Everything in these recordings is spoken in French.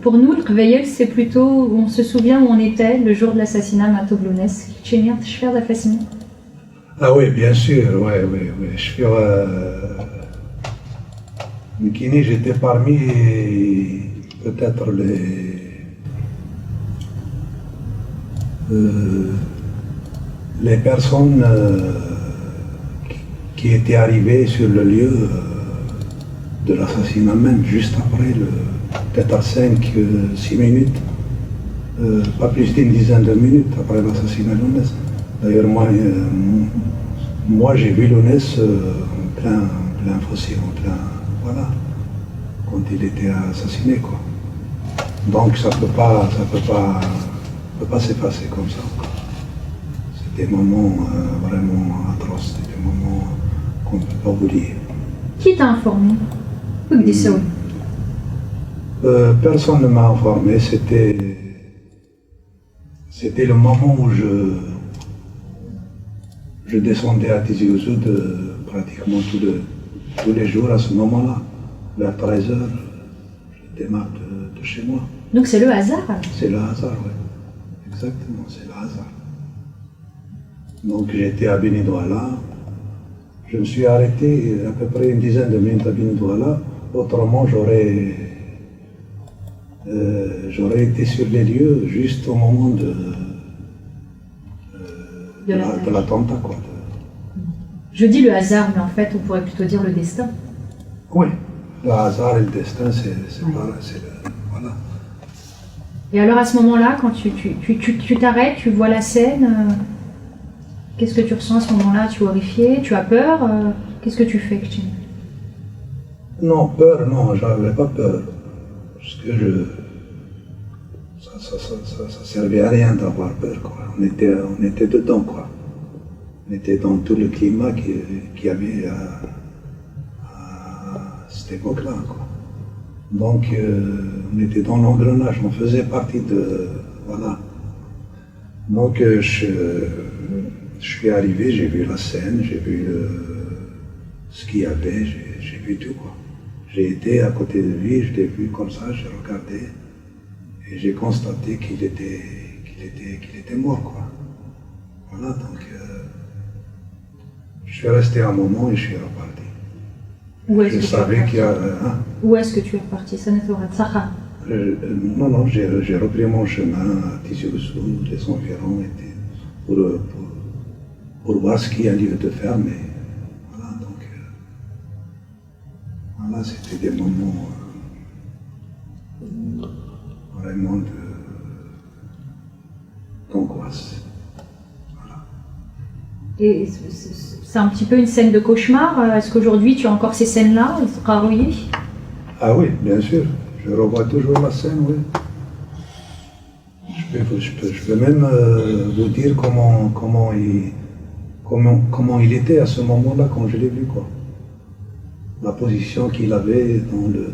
pour nous, le Kveil, c'est plutôt où on se souvient où on était le jour de l'assassinat à Toblounès. Ah oui, bien sûr, oui. Je suis... Mkini, j'étais parmi peut-être les personnes qui étaient arrivées sur le lieu de l'assassinat même, juste après, peut-être 5-6 minutes, pas plus d'une dizaine de minutes après l'assassinat de Lounès. D'ailleurs, moi j'ai vu Lounès en plein fossé, voilà, quand il était assassiné, quoi. Donc ça peut pas s'effacer comme ça. C'est des moments vraiment atroces, c'est des moments qu'on ne peut pas oublier. Qui t'a informé? Personne ne m'a informé, c'était le moment où je descendais à Tizi Ouzou pratiquement tous les jours à ce moment-là. Vers 13h, je démarre de chez moi. Donc c'est le hasard? C'est le hasard, oui. Exactement, c'est le hasard. Donc j'étais à Benidouala. Je me suis arrêté à peu près une dizaine de minutes à Benidouala. Autrement, j'aurais été sur les lieux juste au moment de l'attentat, quoi. Je dis le hasard, mais en fait, on pourrait plutôt dire le destin. Oui, le hasard et le destin, c'est voilà. Et alors à ce moment-là, quand tu t'arrêtes, tu vois la scène, qu'est-ce que tu ressens à ce moment-là? Tu es horrifié? Tu as peur? Qu'est-ce que tu fais, Kchin? Non, peur, non, j'avais pas peur. Parce que ça servait à rien d'avoir peur, quoi. On était dedans, quoi. On était dans tout le climat qu'il y avait à cette époque-là, quoi. Donc, on était dans l'engrenage, on faisait partie de... Voilà. Donc, je suis arrivé, j'ai vu la scène, j'ai vu ce qu'il y avait, j'ai vu tout, quoi. J'ai été à côté de lui, je l'ai vu comme ça, j'ai regardé, et j'ai constaté qu'il était mort, quoi. Voilà, donc... je suis resté un moment et je suis reparti. Je savais qu'il y a... Où est-ce que tu es reparti? Non, j'ai repris mon chemin à Tizi Ouzou, les environs, pour voir ce qu'il y a lieu de faire, mais voilà, donc... voilà, c'était des moments vraiment d'angoisse. Et c'est un petit peu une scène de cauchemar. Est-ce qu'aujourd'hui tu as encore ces scènes-là? Ah oui, bien sûr. Je revois toujours la scène, oui. Je peux même vous dire comment il était à ce moment-là quand je l'ai vu, quoi. La position qu'il avait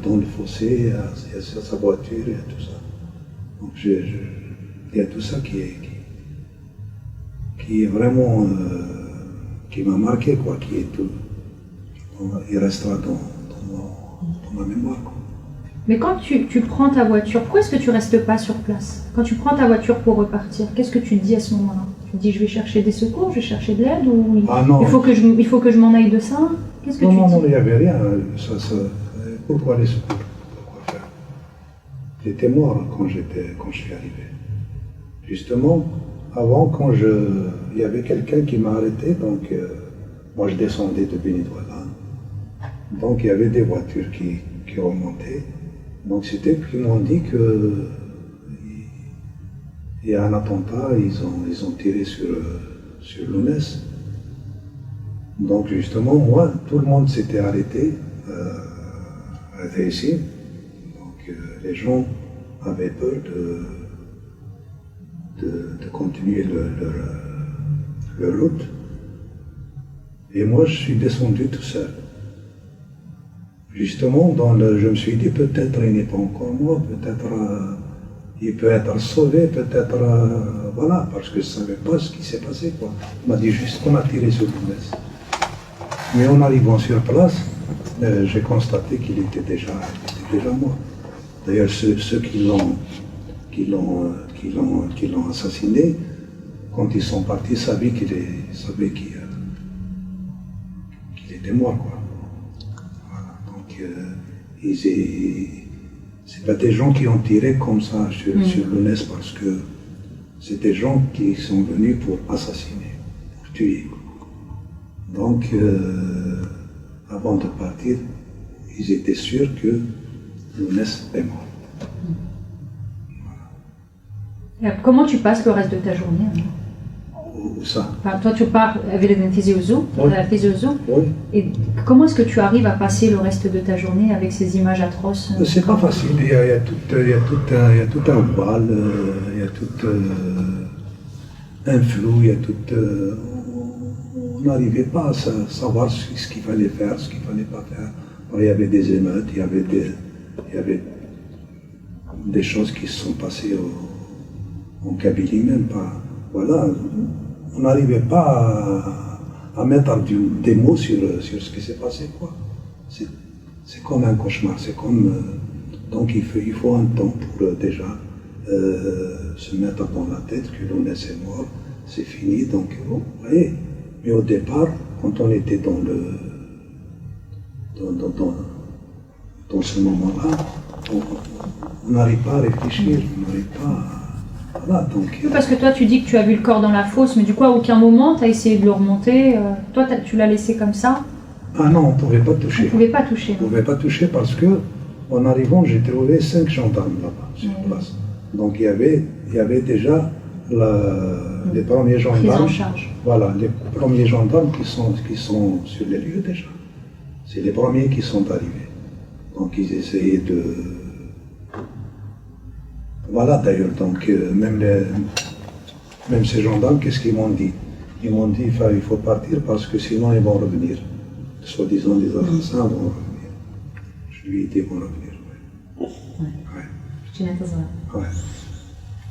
dans le fossé, sur sa voiture et tout ça. Donc il y a tout ça qui est vraiment... qui m'a marqué, quoi, qui est tout... Il restera dans ma mémoire, quoi. Mais quand tu prends ta voiture, pourquoi est-ce que tu restes pas sur place? Quand tu prends ta voiture pour repartir, qu'est-ce que tu te dis à ce moment-là? Tu te dis je vais chercher des secours, je vais chercher de l'aide, ou il faut que je m'en aille de ça? Qu'est-ce que tu dis? Non, il n'y avait rien. Pourquoi les secours? Pourquoi faire? J'étais mort quand je suis arrivé. Justement, avant, il y avait quelqu'un qui m'a arrêté, donc moi je descendais de Benidouala. Donc il y avait des voitures qui remontaient. Donc c'était qu'ils m'ont dit qu'il y a un attentat, ils ont tiré sur Lounès. Donc justement, moi, tout le monde s'était arrêté ici. Donc les gens avaient peur de continuer leur route. Et moi, je suis descendu tout seul. Justement, je me suis dit, peut-être il n'est pas encore mort, peut-être il peut être sauvé, peut-être... voilà, parce que je ne savais pas ce qui s'est passé, quoi. On m'a dit juste qu'on a tiré sur Lounès. Mais en arrivant sur place, j'ai constaté qu'il était déjà mort. D'ailleurs, ceux qui l'ont assassiné, quand ils sont partis, savaient qu'il était mort, quoi. Voilà. Donc, c'est pas des gens qui ont tiré comme ça sur Lounès, parce que c'est des gens qui sont venus pour assassiner, pour tuer. Donc, avant de partir, ils étaient sûrs que Lounès est mort. Voilà. Comment tu passes le reste de ta journée? Où ça? Enfin, toi, tu pars avec les Tizi-Ouzou, Oui. Et comment est-ce que tu arrives à passer le reste de ta journée avec ces images atroces? C'est pas facile. Il y a tout un voile, il y a tout un flou, il y a tout. On n'arrivait pas à savoir ce qu'il fallait faire, ce qu'il ne fallait pas faire. Alors, il y avait des émeutes, il y avait des choses qui se sont passées en Kabylie même pas. Voilà, on n'arrivait pas à mettre des mots sur ce qui s'est passé, quoi. C'est comme un cauchemar, c'est comme... donc il faut un temps pour déjà se mettre dans la tête que Lounès est mort, c'est fini, donc vous voyez. Mais au départ, quand on était dans ce moment-là, on n'arrive pas à réfléchir, on n'arrive pas à... Voilà, donc, oui, parce que toi tu dis que tu as vu le corps dans la fosse, mais du coup à aucun moment tu as essayé de le remonter, toi tu l'as laissé comme ça? Ah non, on ne pouvait pas toucher. On ne pouvait pas toucher. On ne pouvait pas toucher parce que, en arrivant, j'ai trouvé 5 gendarmes là-bas, sur place. Donc il y avait déjà les premiers gendarmes. Prise en charge. Voilà, les premiers gendarmes qui sont sur les lieux déjà. C'est les premiers qui sont arrivés. Donc ils essayaient de... Voilà d'ailleurs, donc même ces gendarmes, qu'est-ce qu'ils m'ont dit? Ils m'ont dit il faut partir parce que sinon ils vont revenir. Soi-disant les assassins vont revenir. Je lui ai dit ils vont revenir. Ouais. Ouais.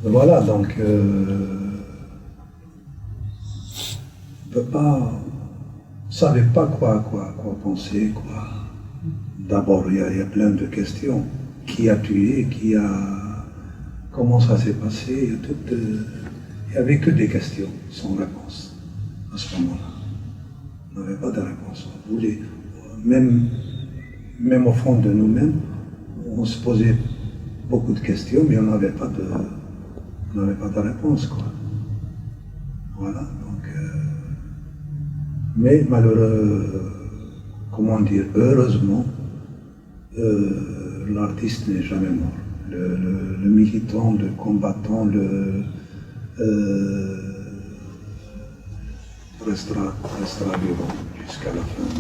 Voilà, donc on ne savait pas quoi penser, quoi. D'abord, il y a plein de questions. Qui a tué? Comment ça s'est passé? Il n'y avait que des questions sans réponse à ce moment-là. On n'avait pas de réponse. On voulait, même au fond de nous-mêmes, on se posait beaucoup de questions, mais on n'avait pas de réponse, quoi. Voilà, donc... mais heureusement, l'artiste n'est jamais mort. Le militant, le combattant, restera vivant jusqu'à la fin de...